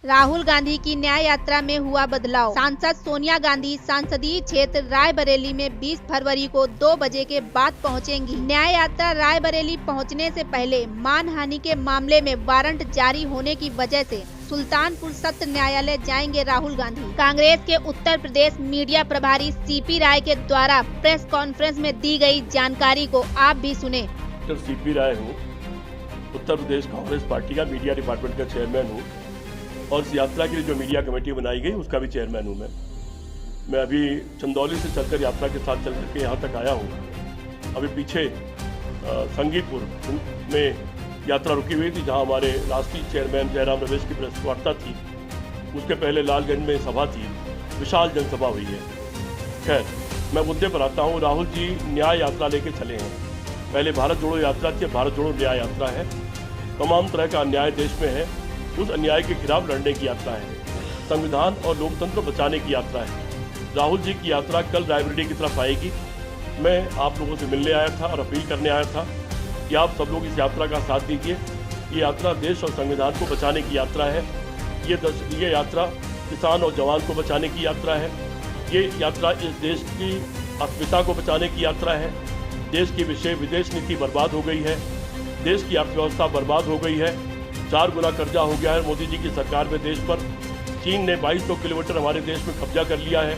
राहुल गांधी की न्याय यात्रा में हुआ बदलाव। सांसद सोनिया गांधी संसदीय क्षेत्र रायबरेली में 20 फरवरी को 2 बजे के बाद पहुंचेंगी। न्याय यात्रा रायबरेली पहुंचने से पहले मानहानि के मामले में वारंट जारी होने की वजह से सुल्तानपुर सत्र न्यायालय जाएंगे राहुल गांधी। कांग्रेस के उत्तर प्रदेश मीडिया प्रभारी सीपी राय के द्वारा प्रेस कॉन्फ्रेंस में दी गई जानकारी को आप भी सुने। सीपी राय हूँ, उत्तर प्रदेश कांग्रेस पार्टी का मीडिया डिपार्टमेंट का चेयरमैन हूँ और इस यात्रा के लिए जो मीडिया कमेटी बनाई गई उसका भी चेयरमैन हूँ मैं अभी चंदौली से चलकर यात्रा के साथ चल करके यहाँ तक आया हूँ। अभी पीछे संगीतपुर में यात्रा रुकी हुई थी जहाँ हमारे राष्ट्रीय चेयरमैन जयराम रमेश की प्रेस वार्ता थी। उसके पहले लालगंज में सभा थी, विशाल जनसभा हुई है। खैर, मैं मुद्दे पर आता हूँ। राहुल जी न्याय यात्रा लेके चले हैं। पहले भारत जोड़ो यात्रा थी, भारत जोड़ो न्याय यात्रा है। तमाम तरह का अन्याय देश में है, उस अन्याय के खिलाफ लड़ने की यात्रा है। संविधान और लोकतंत्र बचाने की यात्रा है। राहुल जी की यात्रा कल रायबरेली की तरफ आएगी। मैं आप लोगों से मिलने आया था और अपील करने आया था कि आप सब लोग इस यात्रा का साथ दीजिए। ये यात्रा देश और संविधान को बचाने की यात्रा है। ये यात्रा किसान और जवान को बचाने की यात्रा है। ये यात्रा इस देश की अस्मिता को बचाने की यात्रा है। देश की विदेश नीति बर्बाद हो गई है, देश की अर्थव्यवस्था बर्बाद हो गई है। 4 गुना कर्जा हो गया है मोदी जी की सरकार में देश पर। चीन ने 2200 किलोमीटर हमारे देश में कब्जा कर लिया है।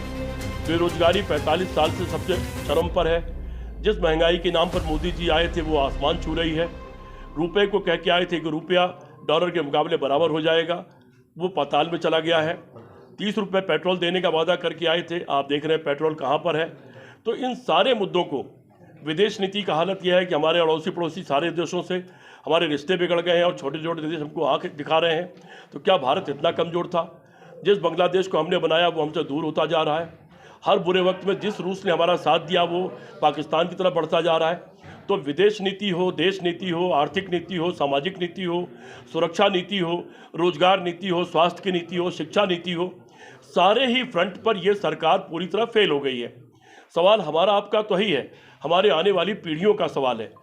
बेरोजगारी 45 साल से सबसे चरम पर है। जिस महंगाई के नाम पर मोदी जी आए थे वो आसमान छू रही है। रुपए को कह के आए थे कि रुपया डॉलर के मुकाबले बराबर हो जाएगा, वो पाताल में चला गया है। 30 रुपये पेट्रोल देने का वादा करके आए थे, आप देख रहे हैं पेट्रोल कहाँ पर है। तो इन सारे मुद्दों को, विदेश नीति का हालत यह है कि हमारे अड़ोसी पड़ोसी सारे देशों से हमारे रिश्ते बिगड़ गए हैं और छोटे छोटे देश हमको आंख दिखा रहे हैं। तो क्या भारत इतना कमज़ोर था? जिस बांग्लादेश को हमने बनाया वो हमसे दूर होता जा रहा है। हर बुरे वक्त में जिस रूस ने हमारा साथ दिया वो पाकिस्तान की तरफ बढ़ता जा रहा है। तो विदेश नीति हो, देश नीति हो, आर्थिक नीति हो, सामाजिक नीति हो, सुरक्षा नीति हो, रोजगार नीति हो, स्वास्थ्य की नीति हो, शिक्षा नीति हो, सारे ही फ्रंट पर यह सरकार पूरी तरह फेल हो गई है। सवाल हमारा आपका तो ही है, हमारे आने वाली पीढ़ियों का सवाल है।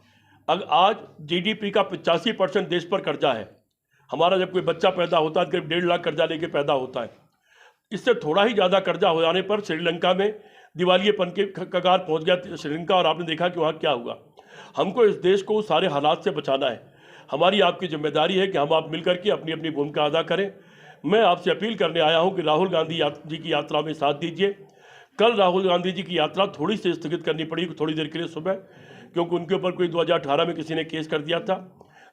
आज जीडीपी का 85% देश पर कर्जा है। हमारा जब कोई बच्चा पैदा होता है करीब 1.5 लाख कर्जा लेके पैदा होता है। इससे थोड़ा ही ज़्यादा कर्जा हो जाने पर श्रीलंका में दिवालियेपन के कगार पहुंच गया श्रीलंका, और आपने देखा कि वहाँ क्या हुआ। हमको इस देश को सारे हालात से बचाना है। हमारी आपकी जिम्मेदारी है कि हम आप मिलकर के अपनी अपनी भूमिका अदा करें। मैं आपसे अपील करने आया हूँ कि राहुल गांधी जी की यात्रा में साथ दीजिए। कल राहुल गांधी जी की यात्रा थोड़ी सी स्थगित करनी पड़ी थोड़ी देर के लिए सुबह, क्योंकि उनके ऊपर कोई 2018 में किसी ने केस कर दिया था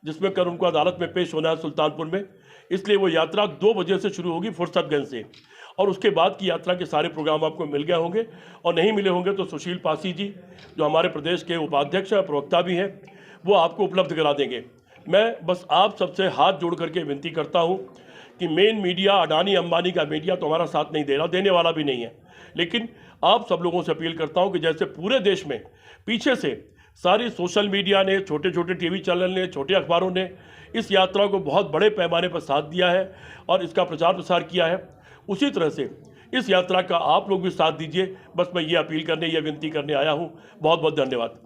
जिसमें कल उनको अदालत में पेश होना है सुल्तानपुर में। इसलिए वो यात्रा 2 बजे से शुरू होगी फुर्सतगंज से, और उसके बाद की यात्रा के सारे प्रोग्राम आपको मिल गए होंगे, और नहीं मिले होंगे तो सुशील पासी जी जो हमारे प्रदेश के उपाध्यक्ष और प्रवक्ता भी हैं वो आपको उपलब्ध करा देंगे। मैं बस आप सबसे हाथ जोड़ करके विनती करता हूँ कि मेन मीडिया, अडानी अंबानी का मीडिया तो हमारा साथ नहीं दे रहा, देने वाला भी नहीं है, लेकिन आप सब लोगों से अपील करता हूँ कि जैसे पूरे देश में पीछे से सारी सोशल मीडिया ने, छोटे छोटे टीवी चैनल ने, छोटे अखबारों ने इस यात्रा को बहुत बड़े पैमाने पर साथ दिया है और इसका प्रचार प्रसार किया है, उसी तरह से इस यात्रा का आप लोग भी साथ दीजिए। बस मैं ये अपील करने, ये विनती करने आया हूँ। बहुत बहुत धन्यवाद।